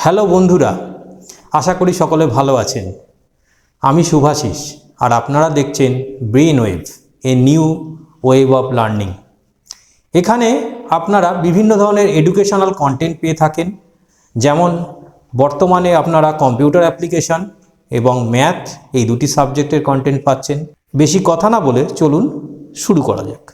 Hello বন্ধুরা, আশা করি সকলে ভালো আছেন। আমি শুভাশিস আর আপনারা দেখছেন Brainwave, a new wave of learning. এখানে আপনারা বিভিন্ন ধরনের এডুকেশনাল কন্টেন্ট পেয়ে থাকেন, যেমন বর্তমানে আপনারা কম্পিউটার অ্যাপ্লিকেশন এবং ম্যাথ এই দুটি সাবজেক্টের কন্টেন্ট পাচ্ছেন। বেশি কথা না বলে চলুন শুরু করা যাক।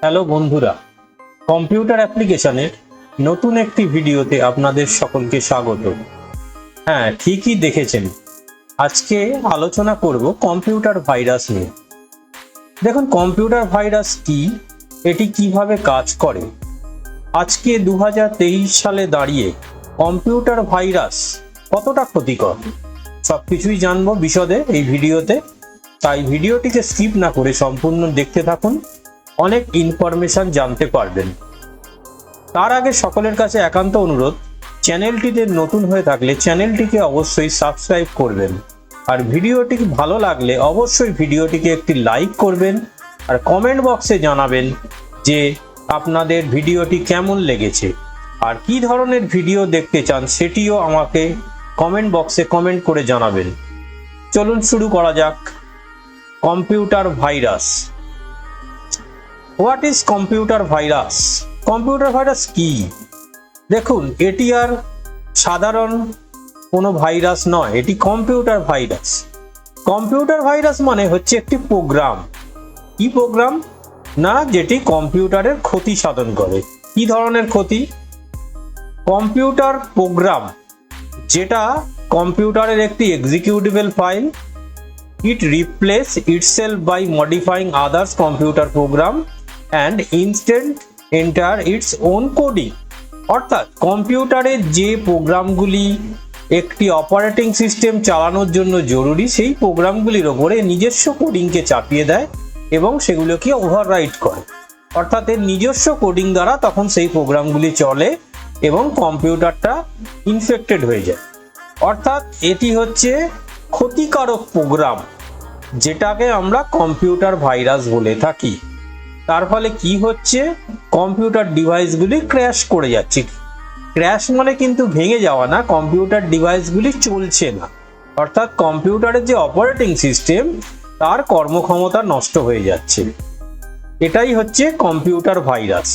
হ্যালো বন্ধুরা, কম্পিউটার অ্যাপ্লিকেশনের নতুন একটি ভিডিওতে আপনাদের সকলকে স্বাগত। হ্যাঁ, ঠিকই দেখেছেন, আজকে আলোচনা করব কম্পিউটার ভাইরাস নিয়ে। দেখুন, কম্পিউটার ভাইরাস কি, এটি কিভাবে কাজ করে। আজকে 2023 সালে দাঁড়িয়ে কম্পিউটার ভাইরাস কতটা ক্ষতিকর সবকিছুই জানবো বিশদে এই ভিডিওতে। তাই ভিডিওটিকে স্কিপ না করে সম্পূর্ণ দেখতে থাকুন, অনেক ইনফরমেশন জানতে পারবেন। তার আগে সকলের কাছে একান্ত অনুরোধ, চ্যানেলটিতে নতুন হয়ে থাকলে চ্যানেলটিকে অবশ্যই সাবস্ক্রাইব করবেন, আর ভিডিওটি ভালো লাগলে অবশ্যই ভিডিওটিকে একটি লাইক করবেন, আর কমেন্ট বক্সে জানাবেন যে আপনাদের ভিডিওটি কেমন লেগেছে আর কি ধরনের ভিডিও দেখতে চান, সেটিও আমাকে কমেন্ট বক্সে কমেন্ট করে জানাবেন। চলুন শুরু করা যাক। Computer virus. What is computer virus? Computer virus কি? দেখুন, এটি আর সাধারণ কোনো ভাইরাস নয়, এটি কম্পিউটার ভাইরাস। কম্পিউটার ভাইরাস মানে হচ্ছে একটি প্রোগ্রাম। কি প্রোগ্রাম? না, যেটি কম্পিউটারের ক্ষতি সাধন করে। কি ধরনের ক্ষতি? কম্পিউটার প্রোগ্রাম যেটা কম্পিউটারের একটি executable file, it replace itself by modifying others computer program and instead enter its own coding। অর্থাৎ কম্পিউটারের যে প্রোগ্রামগুলি একটি অপারেটিং সিস্টেম চালানোর জন্য জরুরি, সেই প্রোগ্রামগুলির ওপরে নিজস্ব কোডিংকে চাপিয়ে দেয় এবং সেগুলোকে ওভাররাইট করে। অর্থাৎ এর নিজস্ব কোডিং দ্বারা তখন সেই প্রোগ্রামগুলি চলে এবং কম্পিউটারটা ইনফেক্টেড হয়ে যায়। অর্থাৎ এটি হচ্ছে ক্ষতিকারক প্রোগ্রাম, যেটাকে আমরা কম্পিউটার ভাইরাস বলে থাকি। তার ফলে কি হচ্ছে? কম্পিউটার ডিভাইসগুলি ক্র্যাশ করে যাচ্ছে। ক্র্যাশ মানে কিন্তু ভেঙে যাওয়া না, কম্পিউটার ডিভাইসগুলি চলছে না। অর্থাৎ কম্পিউটারের যে অপারেটিং সিস্টেম তার কর্মক্ষমতা নষ্ট হয়ে যাচ্ছে। এটাই হচ্ছে কম্পিউটার ভাইরাস।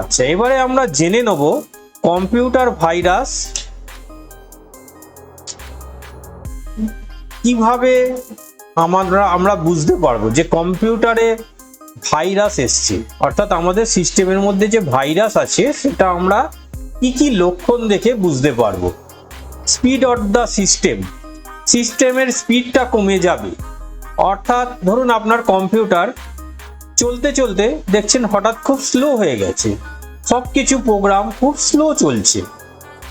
আচ্ছা, এবারে আমরা জেনে নেব কম্পিউটার ভাইরাস কিভাবে আমরা বুঝতে পারবো যে কম্পিউটারে ভাইরাস এসছে। অর্থাৎ আমাদের সিস্টেমের মধ্যে যে ভাইরাস আছে সেটা আমরা কি কি লক্ষণ দেখে বুঝতে পারবো। স্পিড অফ দ্য সিস্টেম, সিস্টেমের স্পিডটা কমে যাবে। অর্থাৎ ধরুন আপনার কম্পিউটার চলতে চলতে দেখছেন হঠাৎ খুব স্লো হয়ে গেছে, সব কিছু প্রোগ্রাম খুব স্লো চলছে,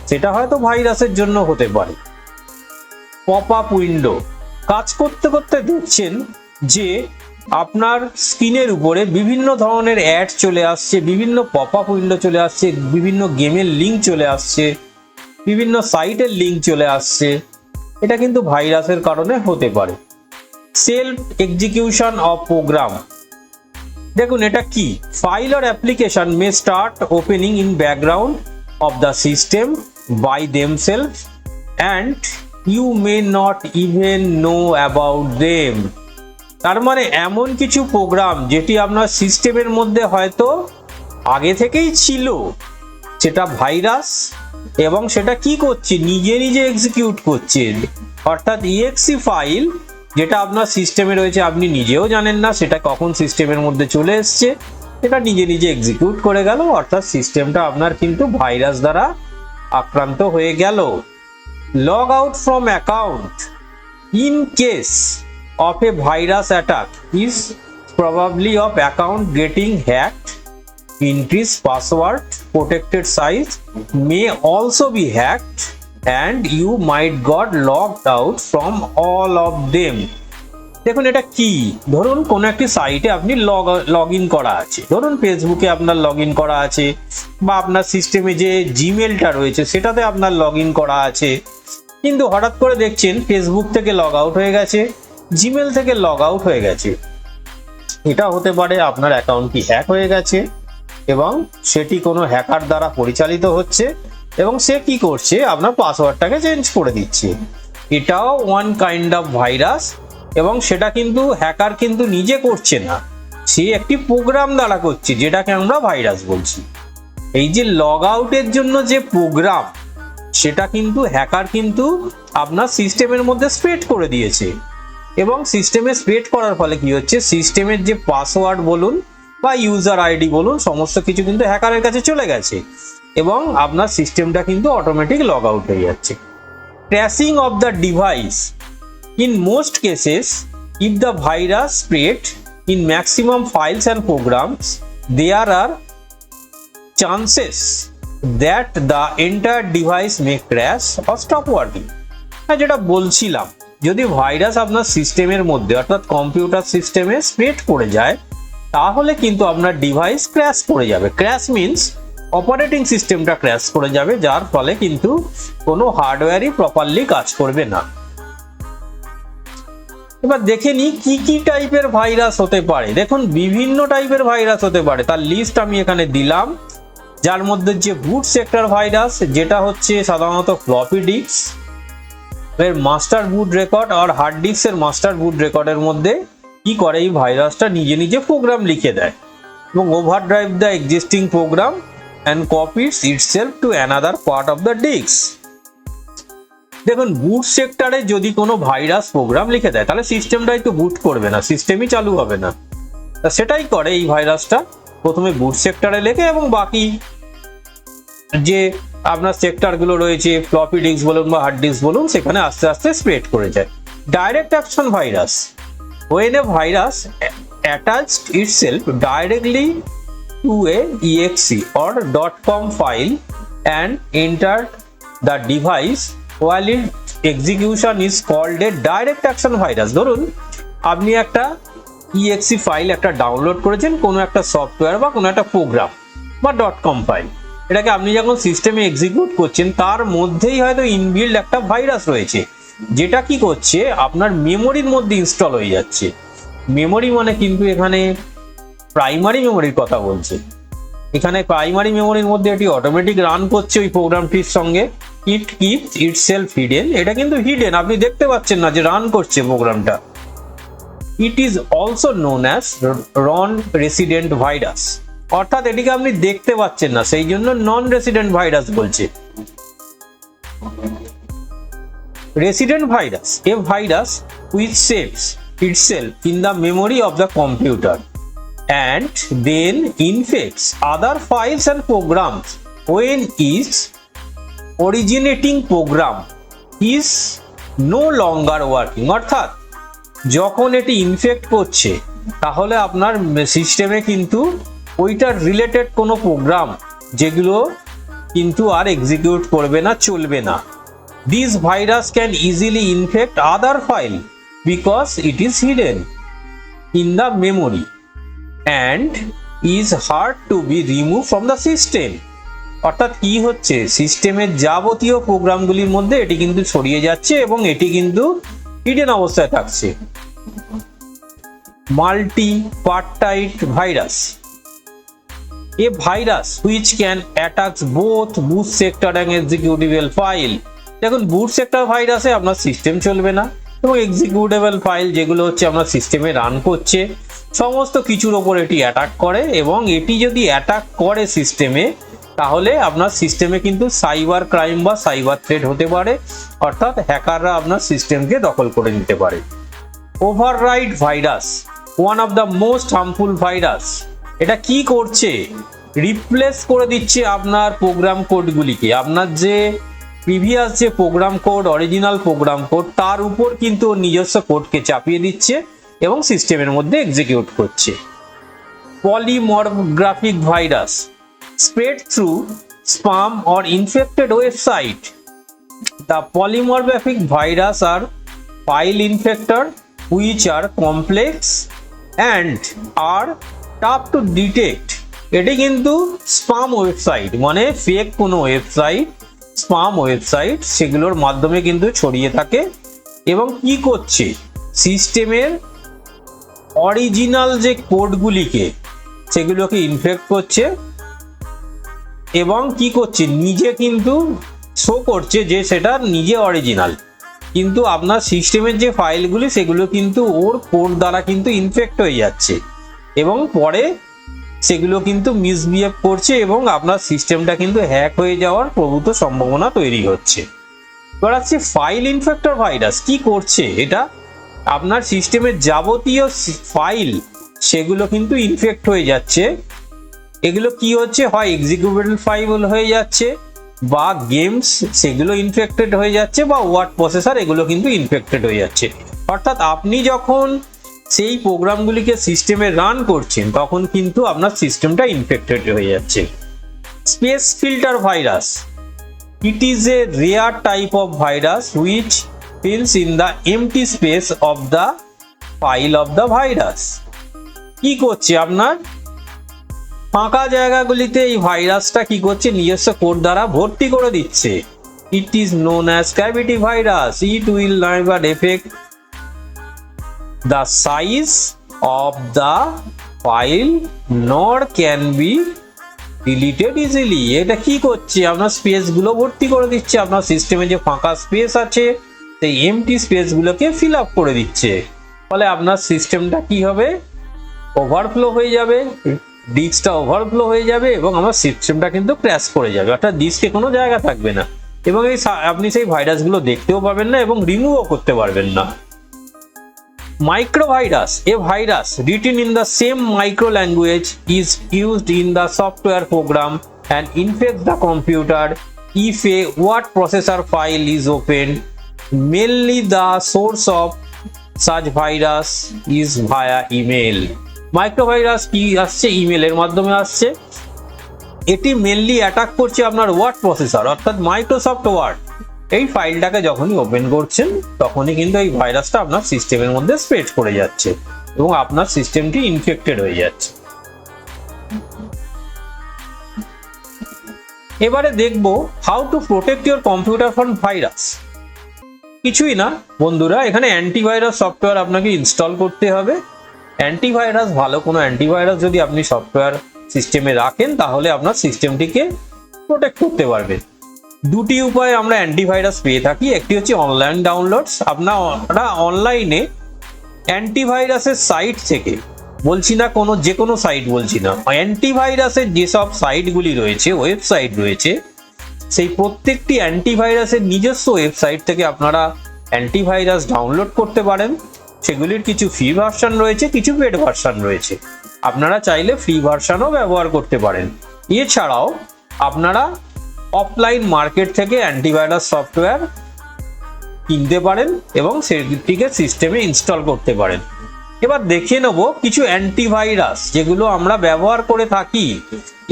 সেটা হয়তো ভাইরাসের জন্য হতে পারে। পপ আপ উইন্ডো, কাজ করতে করতে দেখছেন যে আপনার স্ক্রিনের উপরে বিভিন্ন ধরনের অ্যাড চলে আসছে, বিভিন্ন পপ আপ উইন্ডো চলে আসছে, বিভিন্ন গেমের লিঙ্ক চলে আসছে, বিভিন্ন সাইটের লিঙ্ক চলে আসছে। এটা কিন্তু ভাইরাসের কারণে হতে পারে। সেলফ এক্সিকিউশন অফ প্রোগ্রাম, দেখুন এটা কি? File or application may start opening in background of the system by themselves and you may not even know about them। তার মানে এমন কিছু প্রোগ্রাম যেটি আপনার সিস্টেমের মধ্যে হয়তো আগে থেকেই ছিল, সেটা ভাইরাস, এবং সেটা কি করছে? নিজে নিজে এক্সিকিউট করছে। অর্থাৎ ইএক্সি ফাইল যেটা আপনার সিস্টেমে রয়েছে, আপনি নিজেও জানেন না সেটা কখন সিস্টেমের মধ্যে চলে এসছে, এটা নিজে নিজে এক্সিকিউট করে গেল। অর্থাৎ সিস্টেমটা আপনার কিন্তু ভাইরাস দ্বারা আক্রান্ত হয়ে গেল। Log out from account in case of a virus attack is probably of account getting hacked. Increase password protected sites may also be hacked and you might got logged out from all of them। দেখুন এটা কি, ধরুন কোনো একটি সাইটে আপনি log in করা আছে, ধরুন ফেসবুকে আপনার লগ ইন করা আছে, বা আপনার সিস্টেমে যে জিমেলটা রয়েছে সেটাতে আপনার লগ ইন করা আছে, কিন্তু হঠাৎ করে দেখছেন ফেসবুক থেকে লগ আউট হয়ে গেছে, জিমেল থেকে লগ আউট হয়ে গেছে। এটা হতে পারে আপনার অ্যাকাউন্টটি হ্যাক হয়ে গেছে এবং সেটি কোনো হ্যাকার দ্বারা পরিচালিত হচ্ছে এবং সে কি করছে, আপনার পাসওয়ার্ডটাকে চেঞ্জ করে দিচ্ছে। এটাও ওয়ান কাইন্ড অফ ভাইরাস, এবং সেটা কিন্তু হ্যাকার কিন্তু নিজে করছে না, সে একটি প্রোগ্রাম দ্বারা করছে, যেটাকে আমরা ভাইরাস বলছি। এই যে লগ আউটের জন্য যে প্রোগ্রাম, সেটা কিন্তু হ্যাকার কিন্তু আপনার সিস্টেমের মধ্যে স্প্রেড করে দিয়েছে, এবং সিস্টেমে স্প্রেড করার ফলে কি হচ্ছে, সিস্টেমের যে পাসওয়ার্ড বলুন বা ইউজার আইডি বলুন, সমস্ত কিছু কিন্তু হ্যাকারের কাছে চলে গেছে এবং আপনার সিস্টেমটা কিন্তু অটোমেটিক লগ আউট হয়ে যাচ্ছে। Crashing of the device, in most cases if the virus spread in maximum files and programs, there are chances that the entire device may crash or stop working। যেটা বলছিলাম, যদি virus আপনার সিস্টেমের মধ্যে অর্থাৎ computer সিস্টেমে স্প্রেড করে যায়, তাহলে কিন্তু আপনার ডিভাইস ক্র্যাশ করে যাবে। ক্র্যাশ মিনস অপারেটিং সিস্টেমটা ক্র্যাশ করে যাবে, যার ফলে কিন্তু কোনো হার্ডওয়্যারই প্রপারলি কাজ করবে না। এবার দেখে নি কি কি টাইপের ভাইরাস হতে পারে। দেখুন বিভিন্ন টাইপের ভাইরাস হতে পারে, তার লিস্ট আমি এখানে দিলাম, যার মধ্যে যে বুট সেক্টর ভাইরাস, যেটা হচ্ছে সাধারণত ফ্লপি ডিস্ক এর মাস্টার বুট রেকর্ড আর হার্ড ডিস্কের মাস্টার বুট রেকর্ডের মধ্যে কি করে, এই ভাইরাসটা নিজে নিজে প্রোগ্রাম লিখে দেয় এবং overdrive the existing program and copies itself to another part of the disk. দেখুন বুট সেক্টরে যদি কোনো ভাইরাস প্রোগ্রাম লিখে দেয়, তাহলে সিস্টেমটাই তো বুট করবে না, সিস্টেমই চালু হবে না। তা সেটাই করে এই ভাইরাসটা, প্রথমে বুট সেক্টরে লেখে এবং বাকি যে আপনার সেক্টরগুলো রয়েছে, ফ্লপি ডিস্ক বলুন বা হার্ড ডিস্ক বলুন, সেখানে আস্তে আস্তে স্প্রেড করে যায়। Direct action virus, when a virus attached itself directly to a exe or .com file and entered the device while its execution is called a direct action virus। ধরুন আপনি একটা exe file একটা download করেছেন, কোনো একটা software বা কোনো একটা প্রোগ্রাম বা .com ফাইল, এটাকে আপনি যখন সিস্টেমে এক্সিকিউট করছেন, তার মধ্যেই হয়তো ইনবিল্ড একটা ভাইরাস রয়েছে, যেটা কি করছে, আপনার মেমোরির মধ্যে ইনস্টল হয়ে যাচ্ছে। মেমোরি মানে কিন্তু এখানে প্রাইমারি মেমোরির কথা বলছে, এখানে প্রাইমারি মেমোরির মধ্যে এটি অটোমেটিক রান করছে ওই প্রোগ্রামটির সঙ্গে। ইট কিপস ইটসেলফ হিডেন, এটা কিন্তু হিডেন, আপনি দেখতে পাচ্ছেন না যে রান করছে প্রোগ্রামটা। It is also known as non resident virus, অর্থাৎ এটিকে আপনি দেখতে পাচ্ছেন না, সেই জন্য নন রেসিডেন্ট ভাইরাস বলছে। Resident virus, a virus which saves itself in the memory of the computer and then infects other files and programs when its originating program is no longer working। অর্থাৎ যখন এটি in fact করছে, তাহলে আপনার সিস্টেমে কিন্তু ওইটার রিলেটেড কোনো প্রোগ্রাম যেগুলো কিন্তু আর এক্সিকিউট করবে না, চলবে না। This virus can easily infect other file because it is hidden in the memory and is hard to be removed from the system। অর্থাৎ কি হচ্ছে, সিস্টেমের যাবতীয় প্রোগ্রামগুলির মধ্যে এটি কিন্তু ছড়িয়ে যাচ্ছে এবং এটি কিন্তু হিডেন অবস্থায় থাকছে। মাল্টি-পার্টাইট virus, a virus which can attack both boot sector and executable file। দেখুন বুট সেক্টর ভাইরাসে আপনার সিস্টেম চলবে না এবং এক্সিকিউটেবল ফাইল যেগুলো হচ্ছে আপনার সিস্টেমে রান করছে, সমস্ত কিছুর ওপর এটি অ্যাটাক করে, এবং এটি যদি অ্যাটাক করে সিস্টেমে, তাহলে আপনার সিস্টেমে কিন্তু সাইবার ক্রাইম বা সাইবার থ্রেট হতে পারে, অর্থাৎ হ্যাকাররা আপনার সিস্টেমকে দখল করে নিতে পারে। Override virus, one of the most harmful virus. এটা কি করছে, রিপ্লেস করে দিচ্ছে আপনার প্রোগ্রাম কোডগুলিকে, আপনার যে প্রিভিয়াস যে program code, original program code, তার উপর কিন্তু নিজস্ব কোডকে চাপিয়ে দিচ্ছে এবং সিস্টেমের মধ্যে এক্সিকিউট করছে। Polymorphic virus, spread through spam or infected website the polymorphic virus are file infector which are complex and are tough to detect. এটি কিন্তু স্পাম ওয়েবসাইট, মানে ফেক কোনো ওয়েবসাইট, স্পাম ওয়েবসাইট, সেগুলোর মাধ্যমে কিন্তু ছড়িয়ে থাকে এবং কি করছে, সিস্টেমের অরিজিনাল যে কোডগুলিকে সেগুলোকে ইনফেক্ট করছে এবং কি করছে, নিজে কিন্তু শো করছে যে সেটা নিজে অরিজিনাল, কিন্তু আপনার সিস্টেমের যে ফাইলগুলি সেগুলো কিন্তু ওর কোড দ্বারা কিন্তু ইনফেক্ট হয়ে যাচ্ছে এবং পরে সেগুলো কিন্তু মিসবিহেভ করছে এবং আপনার সিস্টেমটা কিন্তু হ্যাক হয়ে যাওয়ার প্রভূত সম্ভাবনা তৈরি হচ্ছে। এবার আসছে ফাইল ইনফেক্টর ভাইরাস। কি করছে এটা, আপনার সিস্টেমের যাবতীয় ফাইল সেগুলো কিন্তু ইনফেক্ট হয়ে যাচ্ছে। এগুলো কি হচ্ছে, হয় এক্সিকিউটেবল ফাইল হয়ে যাচ্ছে বা গেমস সেগুলো ইনফেক্টেড হয়ে যাচ্ছে বা ওয়ার্ড প্রসেসর এগুলো কিন্তু ইনফেক্টেড হয়ে যাচ্ছে। অর্থাৎ আপনি যখন সেই প্রোগ্রামগুলিকে সিস্টেমে রান করছেন তখন কিন্তু আপনার সিস্টেমটা ইনফেক্টেড হয়ে যাচ্ছে। Space filter virus, it is a rare type of virus which fills in the empty space of the file of the virus। কি করছে, আপনার ফাঁকা জায়গাগুলিতে এই ভাইরাসটা কি করছে, নিজস্ব কোড দ্বারা ভর্তি করে দিচ্ছে। It is known as cavity virus. It will neither affect the size of the file nor can be deleted easily। এটা কি করছে, আপনার স্পেস গুলো ভর্তি করে দিচ্ছে, আপনার সিস্টেমে যে ফাঁকা স্পেস আছে সেই এমটি স্পেস গুলোকে ফিল আপ করে দিচ্ছে, ফলে আপনার সিস্টেমটা কি হবে, ওভারফ্লো হয়ে যাবে, ডিস্কটা ওভারফ্লো হয়ে যাবে এবং আমার সিস্টেমটা কিন্তু ক্র্যাশ করে যাবে, অর্থাৎ ডিস্কে কোনো জায়গা থাকবে না এবং এই আপনি সেই ভাইরাসগুলো দেখতেও পাবেন না এবং রিমুভও করতে পারবেন না। মাইক্রোভাইরাস, এ virus written in the same micro language is used in the software program and infects the computer if a word processor file is opened। Mainly the source of such virus is via email। মাইক্রোভাইরাস কি আসছে, ইমেলের মাধ্যমে আসছে। এটি mainly attack করছে আপনার word processor, অর্থাৎ Microsoft word. এই ফাইলটাকে যখনই ওপেন করছেন তখনই কিন্তু এই ভাইরাসটা আপনার সিস্টেমের মধ্যে স্প্রেড করে যাচ্ছে এবং আপনার সিস্টেমটি ইনফেক্টেড হয়ে যাচ্ছে। এবারে দেখব how to protect your computer from virus. কিছুই না বন্ধুরা, এখানে অ্যান্টিভাইরাস সফটওয়্যার আপনাকে ইনস্টল করতে হবে। অ্যান্টিভাইরাস, ভালো কোনো অ্যান্টিভাইরাস যদি আপনি সফটওয়্যার সিস্টেমে রাখেন তাহলে আপনার সিস্টেমটিকে প্রোটেক্ট করতে পারবে। দুটি উপায়ে আমরা অ্যান্টিভাইরাস পেয়ে থাকি, একটি হচ্ছে অনলাইন ডাউনলোডস। আপনারা অনলাইনে অ্যান্টিভাইরাসের সাইট থেকে, বলছি না কোনো যে কোনো সাইট বলছি না, অ্যান্টিভাইরাসের যেসব সাইটগুলি রয়েছে, ওয়েবসাইট রয়েছে, সেই প্রত্যেকটি অ্যান্টিভাইরাসের নিজস্ব ওয়েবসাইট থেকে আপনারা অ্যান্টিভাইরাস ডাউনলোড করতে পারেন। সেগুলির কিছু ফ্রি ভার্সন রয়েছে, কিছু পেড ভার্সন রয়েছে। আপনারা চাইলে ফ্রি ভার্সনও ব্যবহার করতে পারেন। এছাড়াও আপনারা অফলাইন মার্কেট থেকে অ্যান্টিভাইরাস সফটওয়্যার কিনতে পারেন এবং সেটিকে সিস্টেমে ইনস্টল করতে পারেন। এবার দেখে নেব কিছু অ্যান্টিভাইরাস যেগুলো আমরা ব্যবহার করে থাকি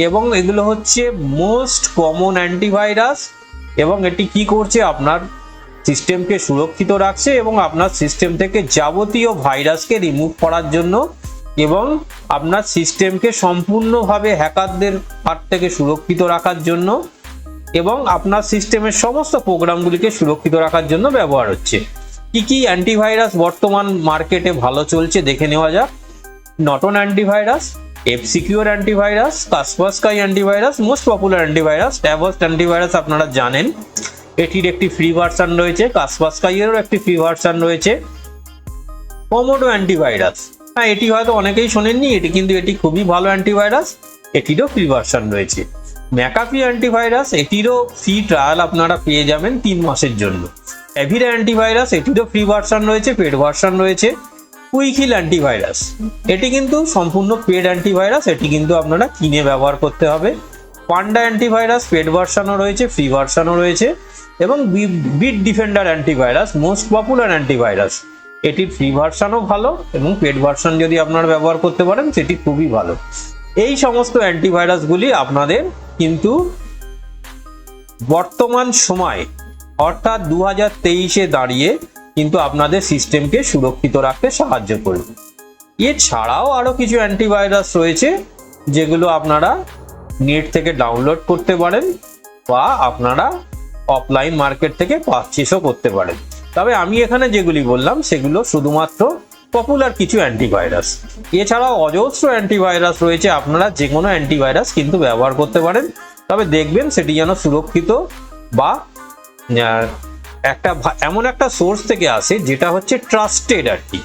এবং এগুলো হচ্ছে মোস্ট কমন অ্যান্টিভাইরাস এবং এটি কি করছে, আপনার সিস্টেমকে সুরক্ষিত রাখছে এবং আপনার সিস্টেম থেকে যাবতীয় ভাইরাসকে রিমুভ করার জন্য এবং আপনার সিস্টেমকে সম্পূর্ণভাবে হ্যাকারদের হাত থেকে সুরক্ষিত রাখার জন্য এবং আপনার সিস্টেমের সমস্ত প্রোগ্রামগুলিকে সুরক্ষিত রাখার জন্য ব্যবহার হচ্ছে। কি কি অ্যান্টিভাইরাস বর্তমান মার্কেটে ভালো চলছে দেখে নেওয়া যাক। Norton antivirus, F Secure antivirus, Kaspersky antivirus, most popular antivirus. Avast antivirus আপনারা জানেন, এটির একটি ফ্রি ভার্সন রয়েছে, কাসপারস্কাইয়েরও একটি ফ্রি ভার্সন রয়েছে। কমোডো অ্যান্টিভাইরাস, হ্যাঁ এটি হয়তো অনেকেই শোনেননি, এটি খুবই ভালো অ্যান্টিভাইরাস, এটিরও ফ্রি ভার্সন রয়েছে। ম্যাকাফি অ্যান্টিভাইরাস, এটিরও ফ্রি ট্রায়াল আপনারা পেয়ে যাবেন 3 মাসের জন্য। এভিরা অ্যান্টিভাইরাস, এটিরও ফ্রি ভার্সন রয়েছে, পেড ভার্সন রয়েছে। কুইকহিল অ্যান্টিভাইরাস, এটি কিন্তু সম্পূর্ণ পেড অ্যান্টিভাইরাস, এটি কিন্তু আপনারা কিনে ব্যবহার করতে হবে। পান্ডা অ্যান্টিভাইরাস, পেড ভার্সনও রয়েছে, ফ্রি ভার্সনও রয়েছে। এবং Bitdefender antivirus, most popular antivirus, এটির ফ্রি ভার্সনও ভালো এবং পেড ভার্সন যদি আপনারা ব্যবহার করতে পারেন সেটি খুবই ভালো। এই সমস্ত অ্যান্টিভাইরাসগুলি আপনাদের কিন্তু বর্তমান সময় অর্থাৎ 2023-এ দাঁড়িয়ে কিন্তু আপনাদের সিস্টেমকে সুরক্ষিত রাখতে সাহায্য করবে। এছাড়াও আরো কিছু অ্যান্টিভাইরাস রয়েছে যেগুলো আপনারা নেট থেকে ডাউনলোড করতে পারেন বা আপনারা অফলাইন মার্কেট থেকে পারচেসও করতে পারেন। তবে আমি এখানে যেগুলি বললাম সেগুলো শুধুমাত্র পপুলার কিছু অ্যান্টিভাইরাস। এছাড়াও অজস্র অ্যান্টিভাইরাস রয়েছে, আপনারা যে কোনো অ্যান্টিভাইরাস কিন্তু ব্যবহার করতে পারেন, তবে দেখবেন সেটি যেন সুরক্ষিত বা এমন একটা সোর্স থেকে আসে যেটা হচ্ছে ট্রাস্টেড আর কি।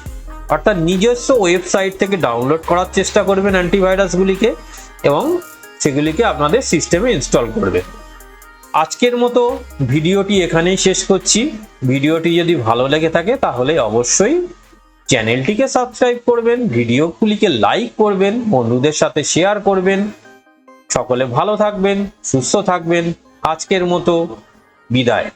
অর্থাৎ নিজস্ব ওয়েবসাইট থেকে ডাউনলোড করার চেষ্টা করবেন অ্যান্টিভাইরাসগুলিকে এবং সেগুলিকে আপনাদের সিস্টেমে ইনস্টল করবেন। আজকের মতো ভিডিওটি এখানেই শেষ করছি। ভিডিওটি যদি ভালো লেগে থাকে তাহলে অবশ্যই চ্যানেলটিকে সাবস্ক্রাইব করবেন, ভিডিওগুলিকে লাইক করবেন, বন্ধুদের সাথে শেয়ার করবেন। সকলে ভালো থাকবেন, সুস্থ থাকবেন। আজকের মতো বিদায়।